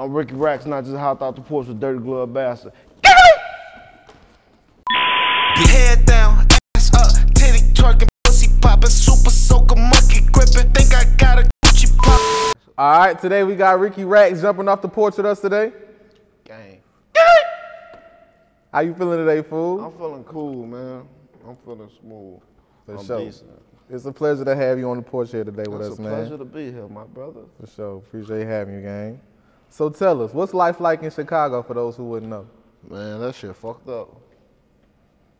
I'm Rickey Rackzz, not just hopped out the porch with Dirty Glove Bastard. Head down, ass up, titty twerking, pussy popping, super soaker, monkey gripping. Think I got a Gucci pop. All right, today we got Rickey Rackzz jumping off the porch with us today. Gang. How you feeling today, fool? I'm feeling cool, man. I'm feeling smooth. For sure. Decent. It's a pleasure to have you on the porch here today with us, man. It's a pleasure to be here, my brother. For sure. Appreciate having you, gang. So tell us, what's life like in Chicago for those who wouldn't know? Man, that shit fucked up.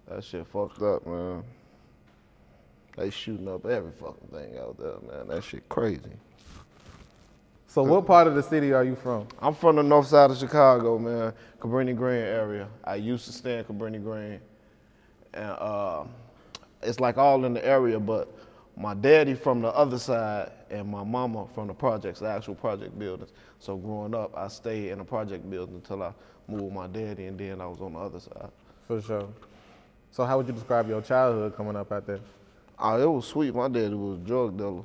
That shit fucked up, man. They shooting up every fucking thing out there, man. That shit crazy. So what part of the city are you from? I'm from the north side of Chicago, man. Cabrini Green area. I used to stay in Cabrini Green. And it's like all in the area, but my daddy from the other side and my mama from the projects, the actual project buildings. So growing up, I stayed in the project building until I moved with my daddy, and then I was on the other side. For sure. So how would you describe your childhood coming up out there? Oh, it was sweet. My daddy was a drug dealer.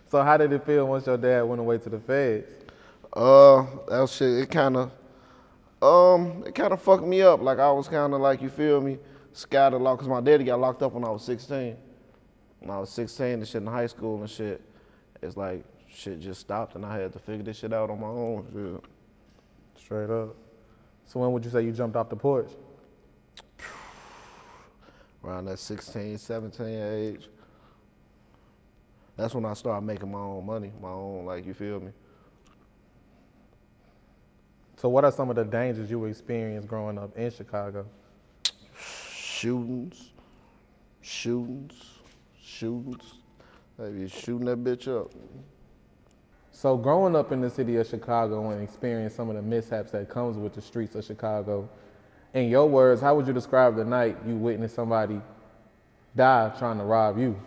So how did it feel once your dad went away to the feds? That shit, it kind of fucked me up. Like I was kind of like, you feel me, scattered locked, cause my daddy got locked up when I was 16. When I was 16 and shit in high school and shit, it's like shit just stopped and I had to figure this shit out on my own. Shit. Straight up. So when would you say you jumped off the porch? Around that 16, 17 age. That's when I started making my own money, my own, like, you feel me? So what are some of the dangers you experienced growing up in Chicago? Shootings. Maybe shooting that bitch up. So growing up in the city of Chicago and experiencing some of the mishaps that comes with the streets of Chicago, in your words, how would you describe the night you witnessed somebody die trying to rob you?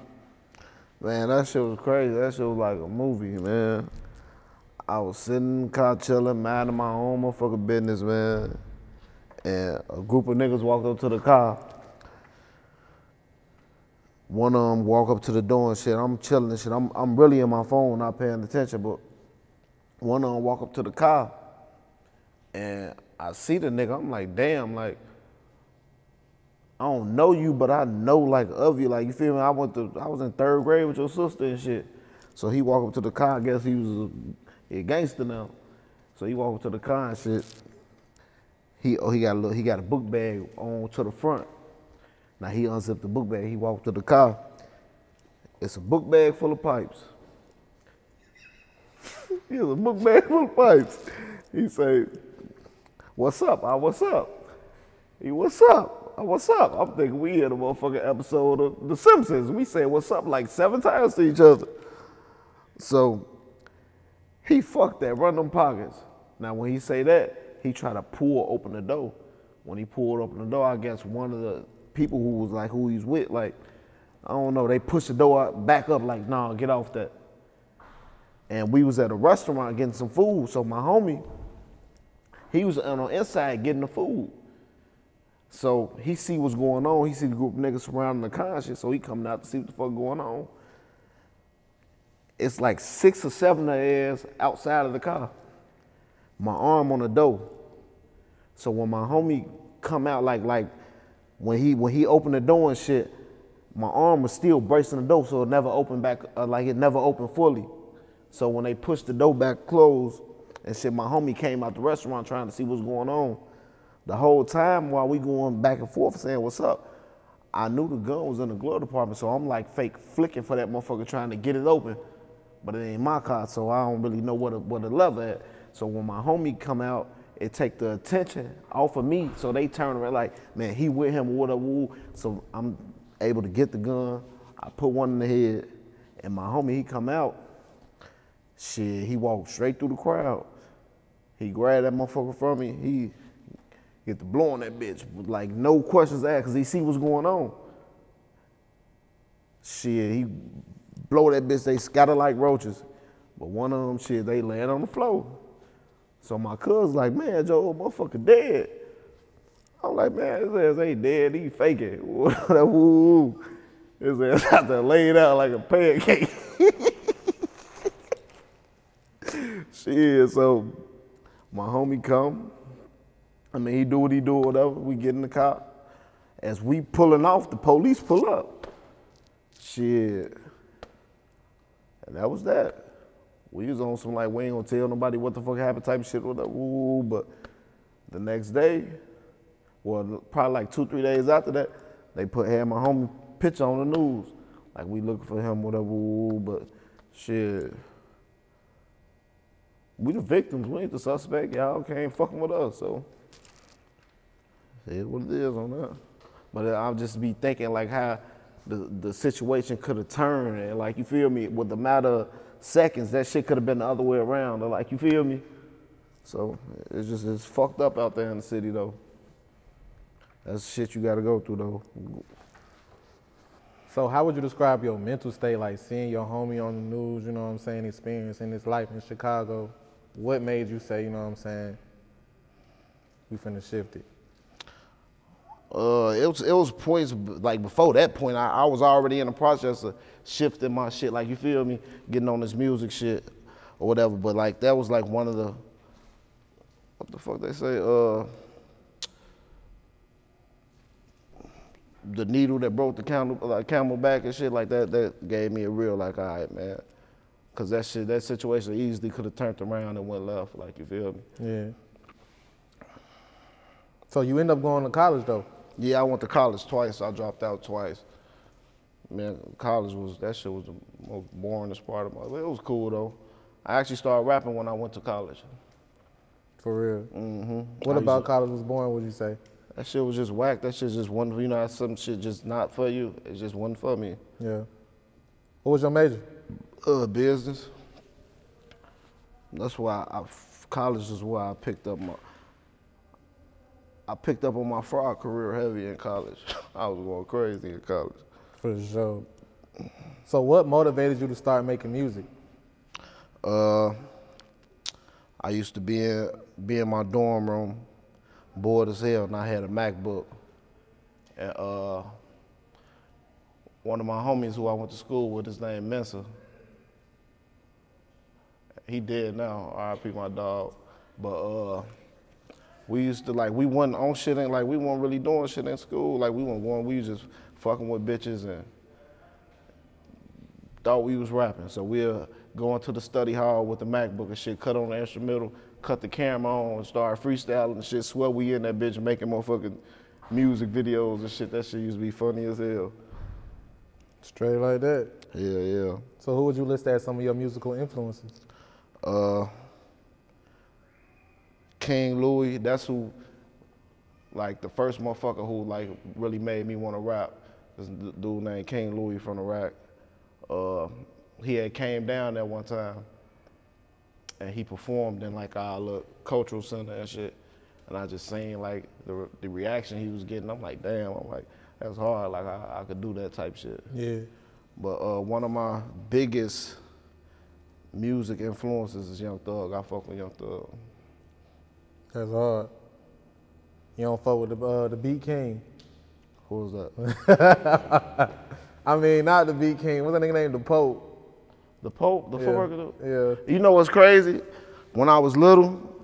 Man, that shit was crazy. That shit was like a movie, man. I was sitting in the car chilling, minding my own motherfucking business, man. And a group of niggas walked up to the car. One of them walk up to the door and shit. I'm chilling and shit. I'm really in my phone, not paying attention, but one of them walk up to the car and I see the nigga. I'm like, damn, like, I don't know you, but I know like of you. Like, you feel me? I was in 3rd grade with your sister and shit. So he walked up to the car. I guess he was a gangster now. So he walked up to the car and shit. He got a book bag on to the front. Now he unzipped the book bag. He walked to the car. It's a book bag full of pipes. It's a book bag full of pipes. He say, "What's up? What's up?" He, "What's up? What's up?" I'm thinking we had a motherfucking episode of The Simpsons. We say what's up like 7 times to each other. So he fucked that, run them pockets. Now when he say that, he try to open the door. When he pulled open the door, I guess one of the people who was like, who he's with, like, I don't know, they pushed the door back up like, nah, get off that. And we was at a restaurant getting some food, so my homie, he was on the inside getting the food. So he see what's going on. He see the group of niggas surrounding the car and shit, so he coming out to see what the fuck going on. It's like 6 or 7 of theirs outside of the car. My arm on the door. So when my homie come out, like when he opened the door and shit, my arm was still bracing the door, so it never opened back, like it never opened fully. So when they pushed the door back closed and shit, my homie came out the restaurant trying to see what's going on. The whole time while we going back and forth saying what's up, I knew the gun was in the glove department, so I'm like fake flicking for that motherfucker trying to get it open. But it ain't my car, so I don't really know what the lever at. So when my homie come out, it take the attention off of me, so they turn around like, man, he with him, what up, woo. So I'm able to get the gun. I put one in the head, and my homie, he come out. Shit, he walked straight through the crowd. He grabbed that motherfucker from me. He get to blow on that bitch with like no questions asked, cause he see what's going on. Shit, he blow that bitch, they scatter like roaches. But one of them, shit, they land on the floor. So my cousin's like, man, Joe, old motherfucker dead. I'm like, man, his ass ain't dead, he faking. His ass out there laid out like a pancake. Shit, so my homie come. I mean, he do what he do, whatever. We get in the car. As we pulling off, the police pull up. Shit. And that was that. We was on some like, we ain't gonna tell nobody what the fuck happened type of shit, whatever. Ooh, but the next day, well, probably like 2-3 days after that, they had my homie picture on the news. Like, we looking for him, whatever, ooh, but shit. We the victims, we ain't the suspect. Y'all can't fucking with us, so it is what it is on that. But I'll just be thinking like how the situation could have turned, and like, you feel me, with the matter of seconds, that shit could have been the other way around, or like, you feel me? So it's fucked up out there in the city though. That's shit you gotta go through though. So how would you describe your mental state, like seeing your homie on the news, you know what I'm saying, experiencing his life in Chicago? What made you say, you know what I'm saying, we finna shift it? It was points, like before that point, I was already in the process of shifting my shit, like, you feel me, getting on this music shit or whatever, but like that was like one of the, what the fuck they say, the needle that broke the camel back and shit like that, that gave me a real like, all right, man. Cause that shit, that situation easily could have turned around and went left, like, you feel me? Yeah. So you end up going to college though? Yeah, I went to college twice. I dropped out twice. Man, college that shit was the most boringest part of my life. It was cool though. I actually started rapping when I went to college. For real? Mm-hmm. What about college was boring, would you say? That shit was just whack. That shit just wasn't, you know, some shit just not for you. It just wasn't for me. Yeah. What was your major? Business. That's why college is where I picked up on my fraud career heavy in college. I was going crazy in college. For sure. So what motivated you to start making music? I used to be in my dorm room, bored as hell, and I had a MacBook. And one of my homies who I went to school with, his name Mensa, he dead now, R.I.P. my dog. But we used to, like, we wasn't on shit, and like, we weren't really doing shit in school. Like, we weren't going, we was just fucking with bitches and thought we was rapping. So we'll go into the study hall with the MacBook and shit, cut on the instrumental, cut the camera on, and start freestyling and shit. Swear we in that bitch making motherfucking music videos and shit. That shit used to be funny as hell. Straight like that? Yeah, yeah. So who would you list as some of your musical influences? King Louie, that's who, like, the first motherfucker who, like, really made me want to rap. This dude named King Louie from Iraq. He had came down there one time and he performed in like our little cultural center and shit. And I just seen like the reaction he was getting. I'm like, damn, I'm like, that's hard. Like I could do that type shit. Yeah. But one of my biggest music influences is Young Thug. I fuck with Young Thug. That's hard. You don't fuck with the Beat King? Who was that? I mean, not the Beat King. What's that nigga named? The Pope. The Pope? The footworker dude? Yeah. You know what's crazy? When I was little,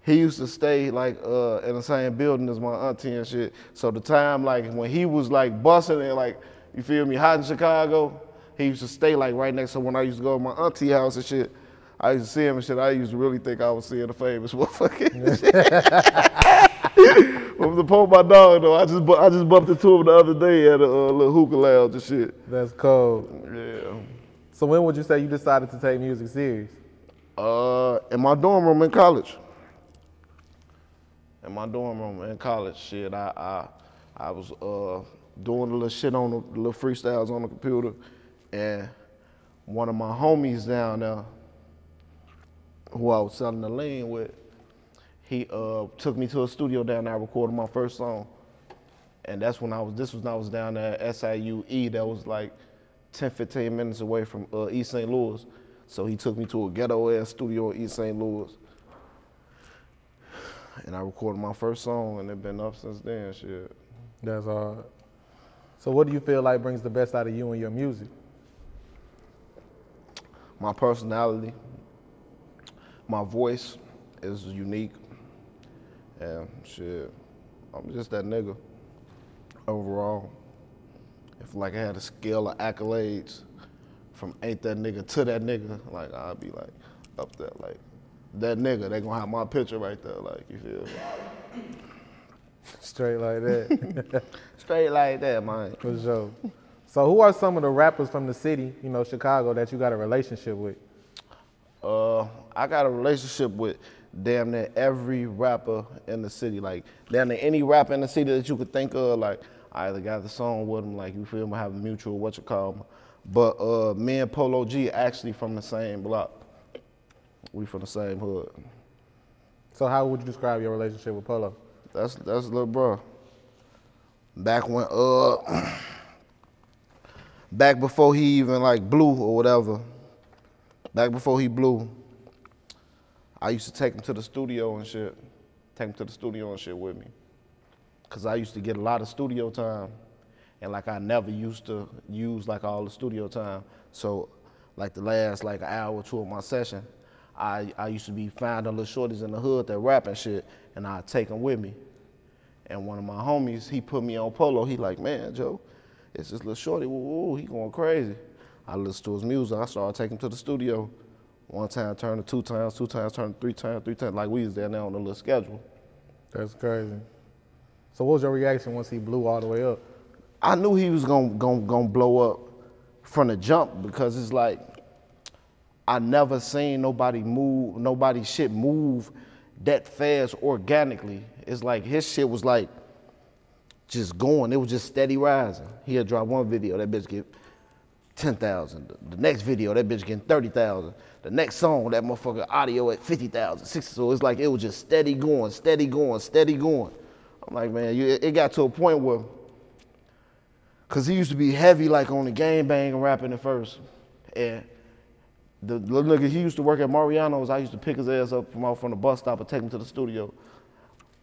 he used to stay like in the same building as my auntie and shit. So the time like when he was like busting and like, you feel me, hot in Chicago, he used to stay like right next to when I used to go to my auntie house and shit. I used to see him and shit. I used to really think I was seeing the famous motherfucker. With the Pope, my dog though, I just bumped into him the other day at a little hookah lounge and shit. That's cold. Yeah. So when would you say you decided to take music serious? In my dorm room in college. In my dorm room in college, shit, I was doing a little shit on the little freestyles on the computer, and one of my homies down there, who I was selling the lean with, he took me to a studio down there. I recorded my first song, and that's when I was down there at SIUE. That was like 10, 15 minutes away from East St. Louis. So he took me to a ghetto-ass studio in East St. Louis. And I recorded my first song, and it's been up since then, shit. That's hard. So what do you feel like brings the best out of you and your music? My personality, My voice is unique, and shit, I'm just that nigga overall. If like I had a scale of accolades from ain't that nigga to that nigga, like I'd be like up there, like that nigga, they gonna have my picture right there, like, you feel me? Straight like that. Straight like that, man. For sure. So who are some of the rappers from the city, you know, Chicago, that you got a relationship with? I got a relationship with damn near every rapper in the city. Like, damn near any rapper in the city that you could think of, like, I either got the song with them, like, you feel me, have a mutual, But me and Polo G actually from the same block. We from the same hood. So how would you describe your relationship with Polo? That's little bro. Back when, back before he even like blew or whatever, back before he blew, I used to take him to the studio and shit. Take him to the studio and shit with me. Cause I used to get a lot of studio time. And like I never used to use like all the studio time. So like the last like an hour or two of my session, I used to be finding little shorties in the hood that rap and shit, and I'd take them with me. And one of my homies, he put me on Polo. He like, man, Joe, it's this little shorty, woo, he going crazy. I listened to his music. I started taking him to the studio. One time turned to 2 times, 2 times turned to 3 times, 3 times. Like we was there now on a little schedule. That's crazy. So what was your reaction once he blew all the way up? I knew he was gonna blow up from the jump because it's like, I never seen nobody shit move that fast organically. It's like his shit was like just going. It was just steady rising. He had dropped one video, that bitch get 10,000. The next video, that bitch getting 30,000. The next song, that motherfucker audio at 50,000, 60. So it's like it was just steady going, steady going, steady going. I'm like, man, it got to a point where, cause he used to be heavy like on the gang bang rapping at first. And the little nigga, he used to work at Mariano's. I used to pick his ass up from the bus stop and take him to the studio.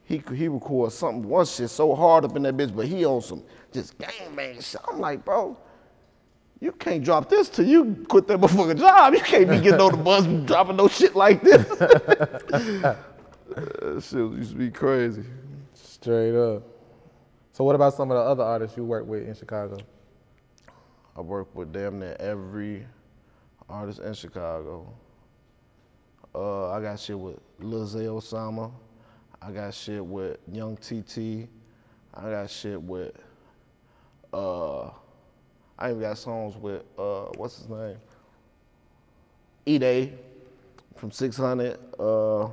He records one shit so hard up in that bitch, but he on some just gang bang shit. I'm like, bro, you can't drop this till you quit that motherfucking job. You can't be getting on the bus and dropping no shit like this. That shit used to be crazy. Straight up. So what about some of the other artists you work with in Chicago? I work with damn near every artist in Chicago. I got shit with Lil Zay Osama. I got shit with Young TT. I got shit with, I even got songs with, what's his name? E-Day from 600. I got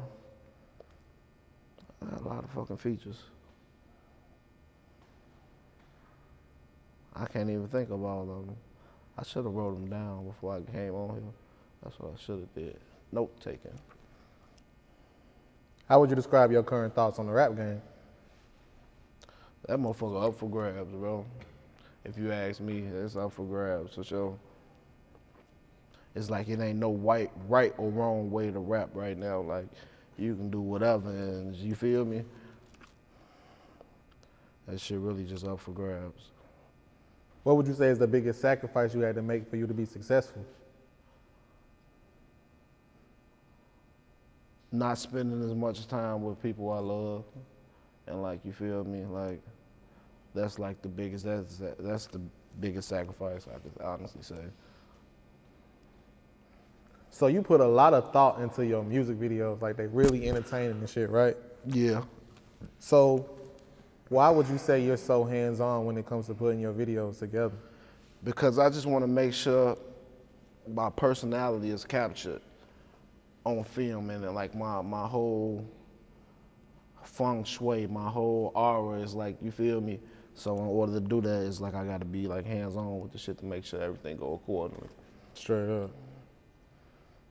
a lot of fucking features. I can't even think of all of them. I should have wrote them down before I came on here. That's what I should have did. Note taking. How would you describe your current thoughts on the rap game? That motherfucker up for grabs, bro. If you ask me, it's up for grabs for sure. It's like it ain't no right or wrong way to rap right now. Like you can do whatever, and you feel me? That shit really just up for grabs. What would you say is the biggest sacrifice you had to make for you to be successful? Not spending as much time with people I love, and like, you feel me? Like, that's like the biggest, that's the biggest sacrifice I could honestly say. So you put a lot of thought into your music videos, like they really entertaining and shit, right? Yeah. So why would you say you're so hands-on when it comes to putting your videos together? Because I just want to make sure my personality is captured on film, and then like my whole feng shui, my whole aura is like, you feel me? So in order to do that, it's like I got to be like hands-on with the shit to make sure everything go accordingly. Straight up.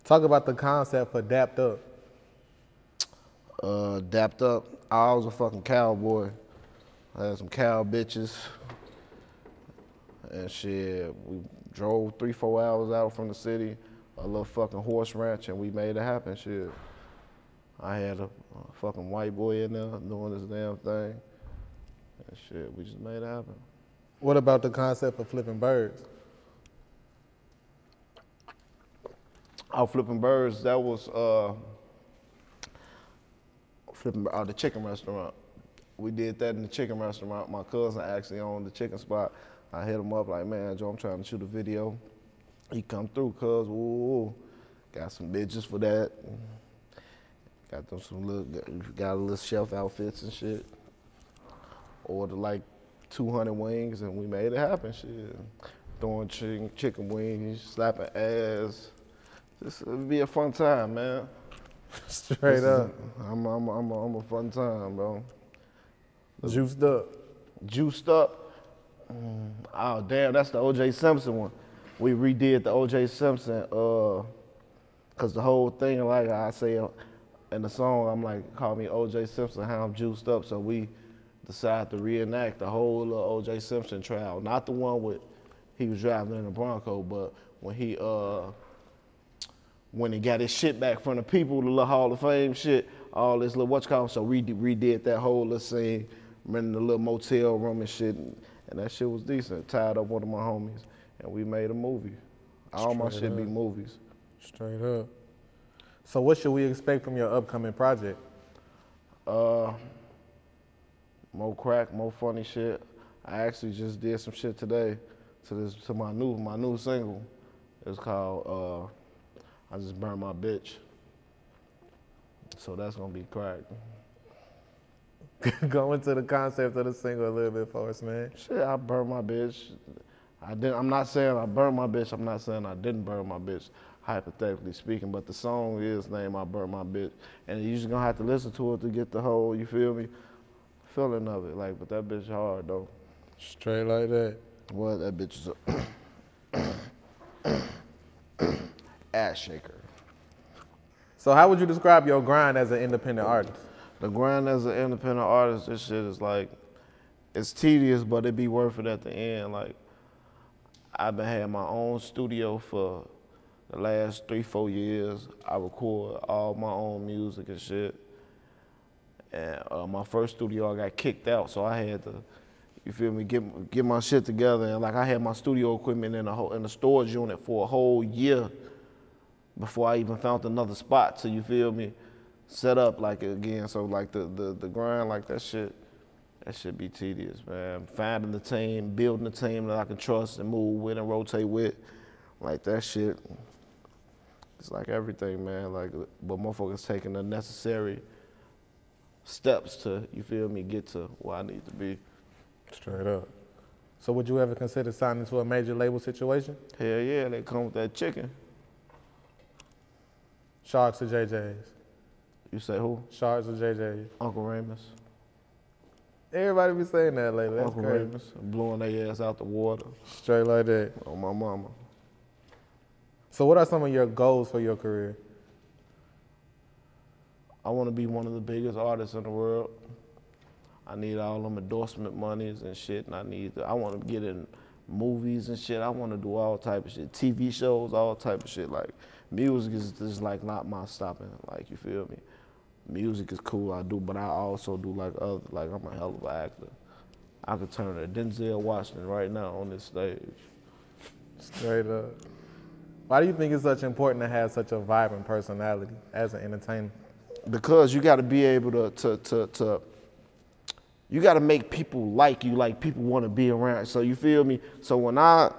Talk about the concept for Dapped Up. Dapped Up, I was a fucking cowboy. I had some cow bitches and shit. We drove 3-4 hours out from the city, a little fucking horse ranch, and we made it happen, shit. I had a fucking white boy in there doing this damn thing, and shit, we just made it happen. What about the concept of flipping birds? Out flipping birds, that was Flipping the chicken restaurant. We did that in the chicken restaurant. My cousin actually owned the chicken spot. I hit him up like, man, Joe, I'm trying to shoot a video. He come through, cuz, woo. Got some bitches for that. Got them got a little shelf outfits and shit. Ordered like 200 wings and we made it happen, shit. Throwing chicken wings, slapping ass. This would be a fun time, man. Straight up. I'm a fun time, bro. Juiced up. Juiced up. Oh damn, that's the O.J. Simpson one. We redid the O.J. Simpson, cause the whole thing, like I say in the song, I'm like, call me O.J. Simpson, how I'm juiced up. So we decided to reenact the whole little O.J. Simpson trial, not the one with he was driving in a Bronco, but when he got his shit back from the people, the little Hall of Fame shit, all this little whatchamacallit. So we redid that whole little scene, rented a little motel room and shit, and that shit was decent. Tied up one of my homies, and we made a movie. All my shit be movies. Straight up. So what should we expect from your upcoming project? More crack, more funny shit. I actually just did some shit today to my new single. It's called I Just Burned My Bitch. So that's gonna be crack. Go into the concept of the single a little bit for us, man. Shit, I burned my bitch. I'm not saying I burned my bitch. I'm not saying I didn't burn my bitch, hypothetically speaking. But the song is named "I Burned My Bitch," and you're just gonna have to listen to it to get the whole, you feel me, feeling of it. Like, but that bitch hard though. Straight like that. Well, that bitch is a ass shaker. So how would you describe your grind as an independent artist? The grind as an independent artist, this shit is like, it's tedious, but it be worth it at the end. Like, I've been having my own studio for the last 3-4 years. I record all my own music and shit. And my first studio, I got kicked out, so I had to, you feel me, get my shit together. And like, I had my studio equipment in the storage unit for a whole year before I even found another spot. So you feel me, set up like again. So like the grind, like that shit be tedious, man. Finding the team, building a team that I can trust and move with and rotate with, like that shit. It's like everything, man. Like, but motherfuckers taking the necessary steps to, you feel me, get to where I need to be. Straight up. So would you ever consider signing to a major label situation? Hell yeah, they come with that chicken. Sharks or JJ's? You say who? Sharks or JJ's? Uncle Ramus. Everybody be saying that lately. That's Uncle crazy. Ramus, blowing their ass out the water. Straight like that. On my mama. So what are some of your goals for your career? I want to be one of the biggest artists in the world. I need all them endorsement monies and shit, and I want to get in movies and shit. I want to do all type of shit, TV shows, all type of shit. Like, music is just like not my stopping. Like, you feel me? Music is cool, I do, but I also do like I'm a hell of an actor. I could turn to Denzel Washington right now on this stage. Straight up. Why do you think it's such important to have such a vibrant personality as an entertainer? Because you got to be able to you got to make people like you, like people want to be around. So you feel me? So when I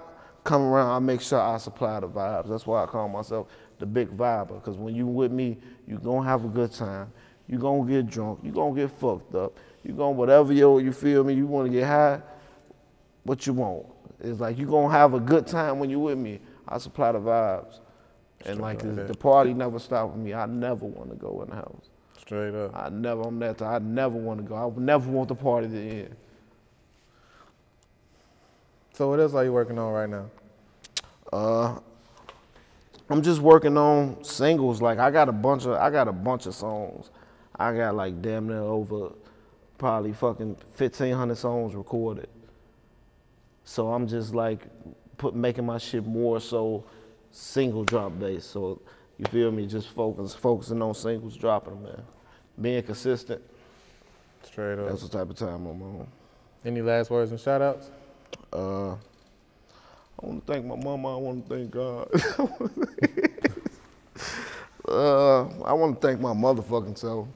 come around, I make sure I supply the vibes. That's why I call myself the big viber. Because when you with me, you gonna have a good time. You gonna get drunk. You gonna get fucked up. You gonna whatever you feel me. You want to get high, what you want. It's like you gonna have a good time when you with me. I supply the vibes. And like the party never stopped with me. I never want to go in the house. Straight up. I never want to go. I would never want the party to end. So what else are you working on right now? I'm just working on singles. Like I got a bunch of songs. I got like damn near over probably fucking 1,500 songs recorded. So I'm just like making my shit more so single drop based. So you feel me? Just focusing on singles, dropping them, man. Being consistent. Straight up. That's the type of time I'm on. Any last words and shout outs? I want to thank my mama. I want to thank God. I want to thank my motherfucking self.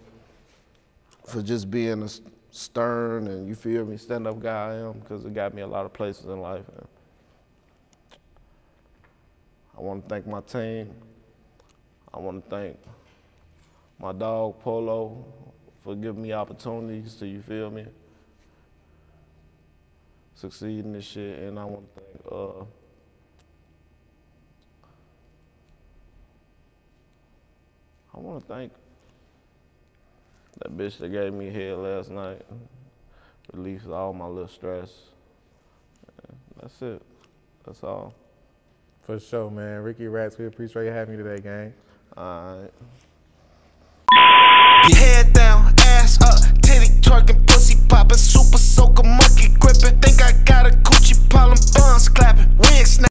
for just being a stern and, you feel me, stand-up guy I am, because it got me a lot of places in life. And I want to thank my team. I want to thank my dog, Polo, for giving me opportunities to, you feel me, succeed in this shit. And I want to thank, that bitch that gave me head last night, released all my little stress. And that's it. That's all. For sure, man. Rickey Rackzz, we appreciate you having me today, gang. All right. Head down, ass up, titty twerking, pussy popping, super soaker, monkey gripping. Think I got a Gucci, pollen buns clapping.